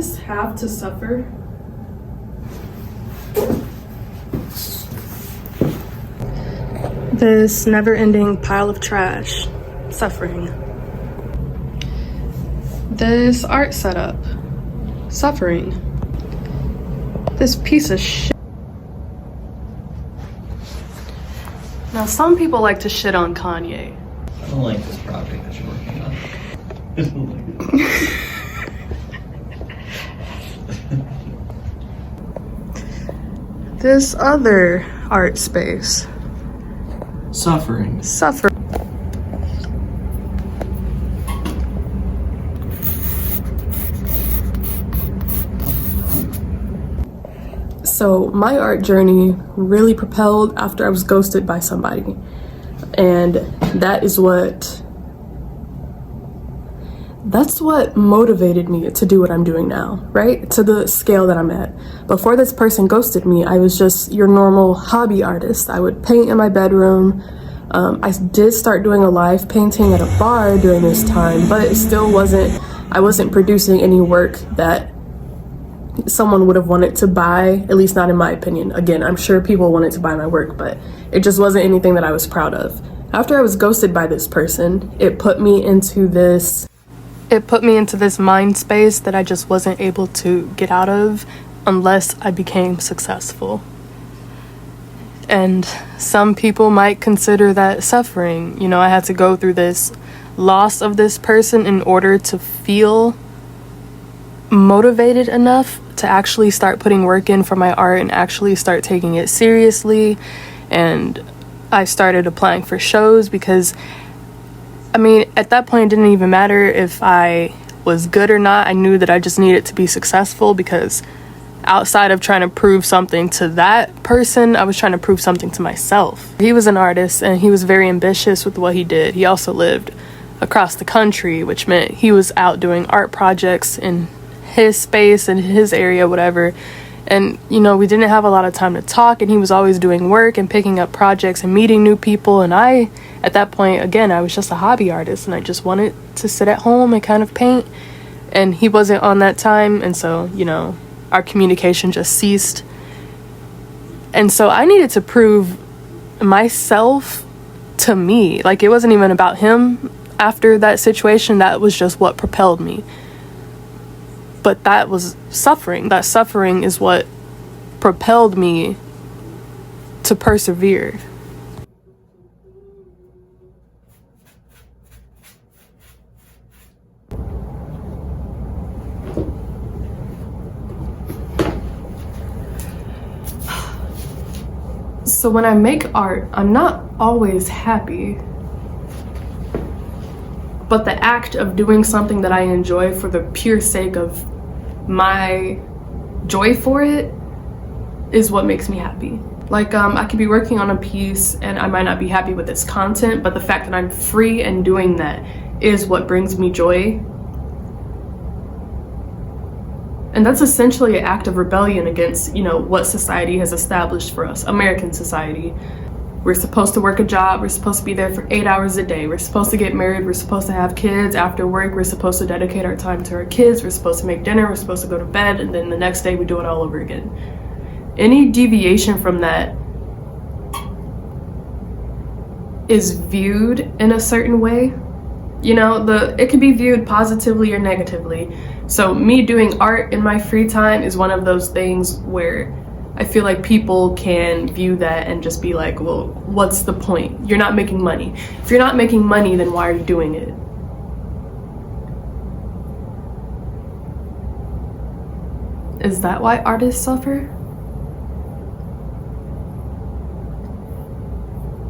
artists have to suffer? This never-ending pile of trash. Suffering. This art setup. Suffering. This piece of shit. Now, some people like to shit on Kanye. I don't like this project that you're working on. I don't like it. This other art space. Suffering. Suffering. So my art journey really propelled after I was ghosted by somebody. And that's what motivated me to do what I'm doing now, right? To the scale that I'm at. Before this person ghosted me, I was just your normal hobby artist. I would paint in my bedroom. I did start doing a live painting at a bar during this time, but it still I wasn't producing any work that someone would have wanted to buy, at least not in my opinion. Again, I'm sure people wanted to buy my work, but it just wasn't anything that I was proud of. After I was ghosted by this person, it put me into this mind space that I just wasn't able to get out of unless I became successful. And some people might consider that suffering. You know, I had to go through this loss of this person in order to feel motivated enough to actually start putting work in for my art and actually start taking it seriously. And I started applying for shows because, I mean, at that point it didn't even matter if I was good or not. I knew that I just needed to be successful, because outside of trying to prove something to that person, I was trying to prove something to myself. He was an artist and he was very ambitious with what he did. He also lived across the country, which meant he was out doing art projects in his space and his area, whatever. And, you know, we didn't have a lot of time to talk, and he was always doing work and picking up projects and meeting new people. And I, at that point, again, I was just a hobby artist and I just wanted to sit at home and kind of paint. And he wasn't on that time. And so, you know, our communication just ceased. And so I needed to prove myself to me. Like, it wasn't even about him after that situation. That was just what propelled me. But that was suffering. That suffering is what propelled me to persevere. So when I make art, I'm not always happy. But the act of doing something that I enjoy for the pure sake of my joy for it is what makes me happy. Like, I could be working on a piece and I might not be happy with its content, but the fact that I'm free and doing that is what brings me joy. And that's essentially an act of rebellion against, you know, what society has established for us, American society. We're supposed to work a job, we're supposed to be there for 8 hours a day, we're supposed to get married, we're supposed to have kids after work, we're supposed to dedicate our time to our kids, we're supposed to make dinner, we're supposed to go to bed, and then the next day we do it all over again. Any deviation from that is viewed in a certain way. You know, it can be viewed positively or negatively. So me doing art in my free time is one of those things where I feel like people can view that and just be like, well, what's the point? You're not making money. If you're not making money, then why are you doing it? Is that why artists suffer?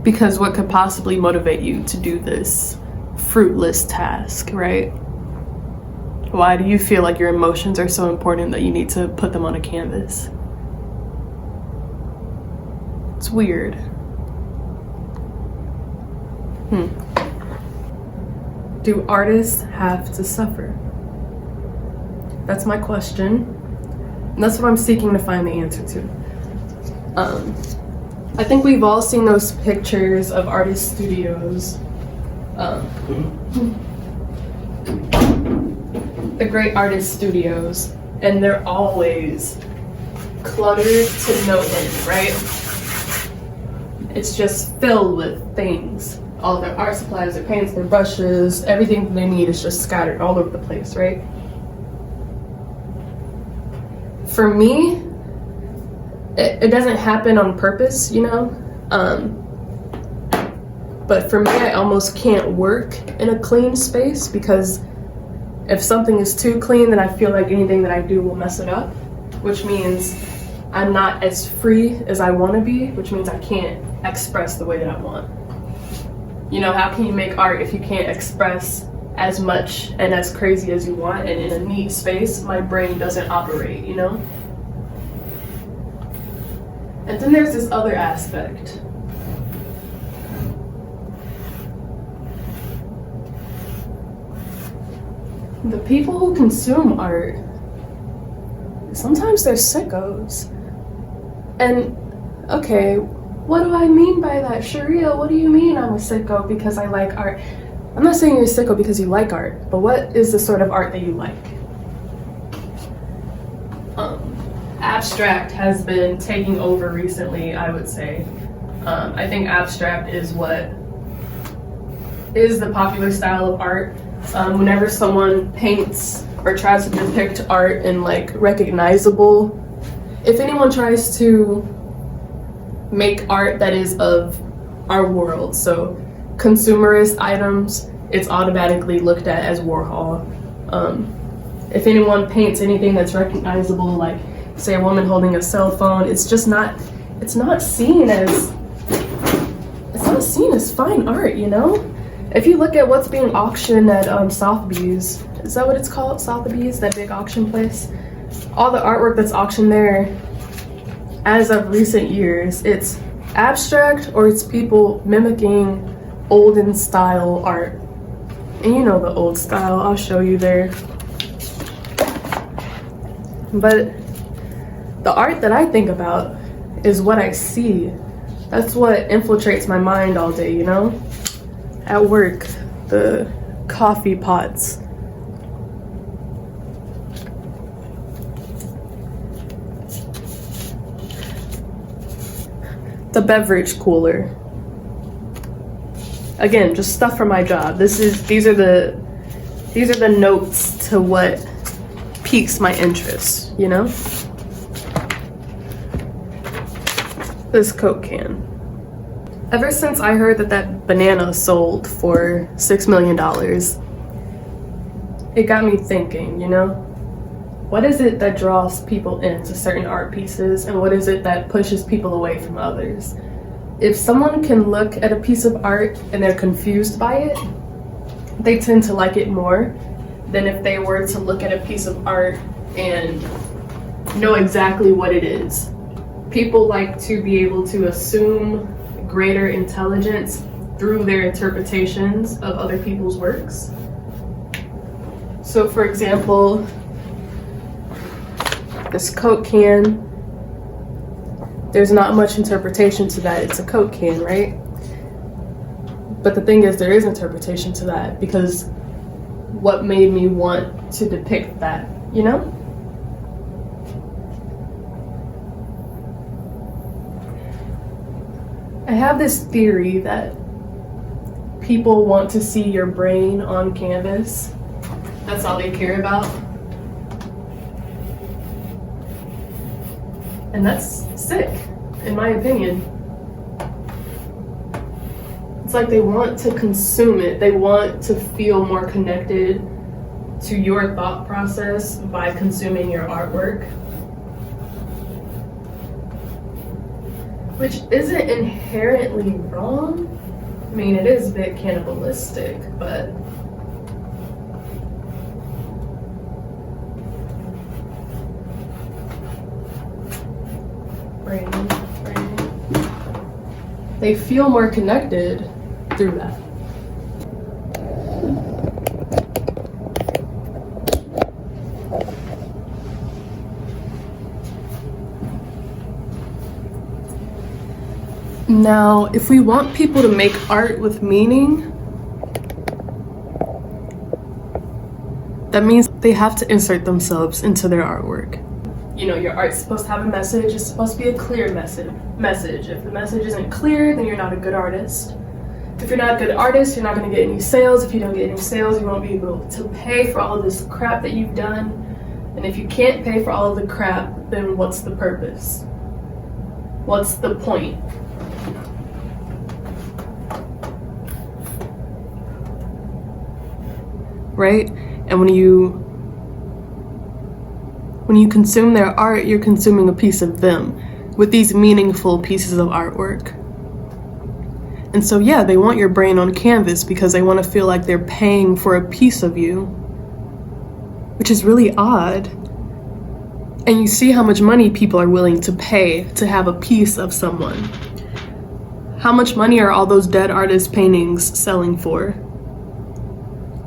Because what could possibly motivate you to do this fruitless task, right? Why do you feel like your emotions are so important that you need to put them on a canvas? It's weird. Do artists have to suffer? That's my question. And that's what I'm seeking to find the answer to. I think we've all seen those pictures of artist studios. The great artist studios. and they're always cluttered to no end, right? It's just filled with things. All their art supplies, their paints, their brushes, everything that they need is just scattered all over the place, right? For me, it doesn't happen on purpose, you know? But for me, I almost can't work in a clean space because if something is too clean, then I feel like anything that I do will mess it up, which means I'm not as free as I want to be, which means I can't express the way that I want. You know, how can you make art if you can't express as much and as crazy as you want, and in a neat space, my brain doesn't operate, you know? And then there's this other aspect. The people who consume art, sometimes they're sickos. And, okay, what do I mean by that? Cheria, what do you mean I'm a sicko because I like art? I'm not saying you're a sicko because you like art, but what is the sort of art that you like? Abstract has been taking over recently, I would say. I think abstract is what is the popular style of art. Whenever someone paints or tries to depict art in like recognizable, if anyone tries to make art that is of our world, so consumerist items, it's automatically looked at as Warhol. If anyone paints anything that's recognizable, like say a woman holding a cell phone, it's not seen as fine art, you know? If you look at what's being auctioned at Sotheby's, is that what it's called? Sotheby's, that big auction place? All the artwork that's auctioned there, as of recent years, it's abstract or it's people mimicking olden style art. And you know the old style, I'll show you there. But the art that I think about is what I see. That's what infiltrates my mind all day, you know? At work, the coffee pots. The beverage cooler. Again, just stuff for my job. These are the notes to what piques my interest, you know? This Coke can. Ever since I heard that banana sold for $6 million, it got me thinking, you know? What is it that draws people into certain art pieces, and what is it that pushes people away from others? If someone can look at a piece of art and they're confused by it, they tend to like it more than if they were to look at a piece of art and know exactly what it is. People like to be able to assume greater intelligence through their interpretations of other people's works. So for example, this Coke can, there's not much interpretation to that. It's a Coke can, right? But the thing is, there is interpretation to that, because what made me want to depict that, you know? I have this theory that people want to see your brain on canvas. That's all they care about. And that's sick, in my opinion. It's like they want to consume it. They want to feel more connected to your thought process by consuming your artwork. Which isn't inherently wrong. I mean, it is a bit cannibalistic, but they feel more connected through that. Now, if we want people to make art with meaning, That means they have to insert themselves into their artwork. You know, your art's supposed to have a message. It's supposed to be a clear message. If the message isn't clear, then you're not a good artist. If you're not a good artist, you're not going to get any sales. If you don't get any sales, you won't be able to pay for all of this crap that you've done. And if you can't pay for all of the crap, then what's the purpose? What's the point? Right? And when you consume their art, you're consuming a piece of them with these meaningful pieces of artwork. And so yeah, they want your brain on canvas because they want to feel like they're paying for a piece of you, which is really odd. And you see how much money people are willing to pay to have a piece of someone. How much money are all those dead artist paintings selling for?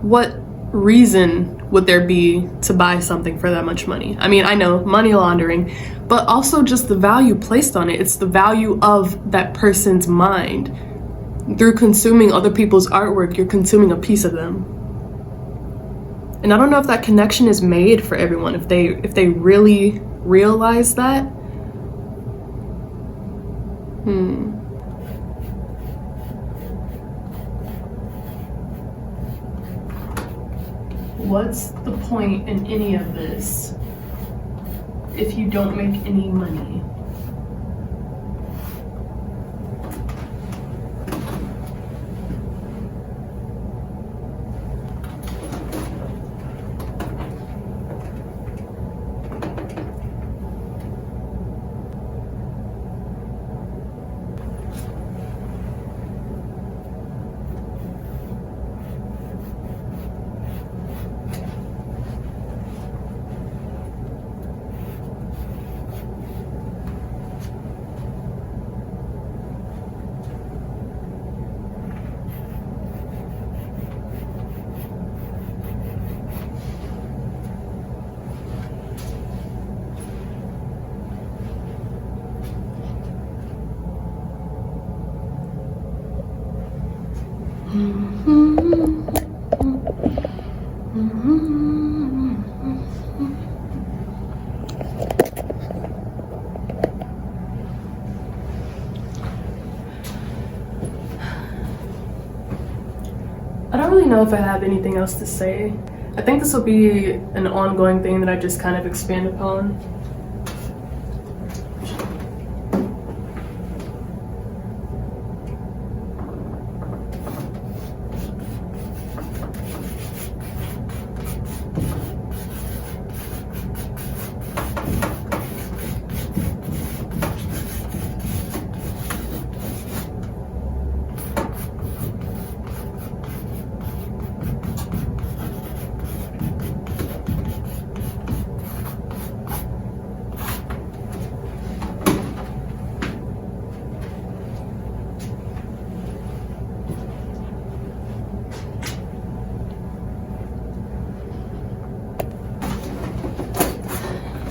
What reason would there be to buy something for that much money? I mean, I know, money laundering, but also just the value placed on it. It's the value of that person's mind. Through consuming other people's artwork, you're consuming a piece of them. And I don't know if that connection is made for everyone, if they really realize that. What's the point in any of this if you don't make any money? I don't really know if I have anything else to say. I think this will be an ongoing thing that I just kind of expand upon.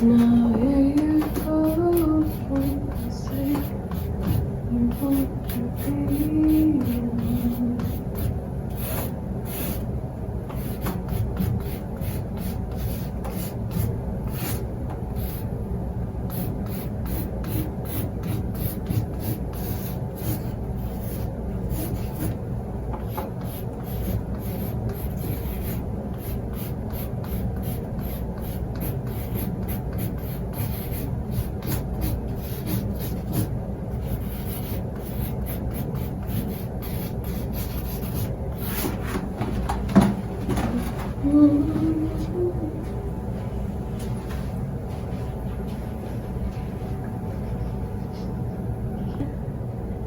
Now here you go, say you want to be.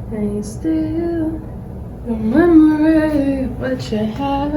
And you still remember what you had.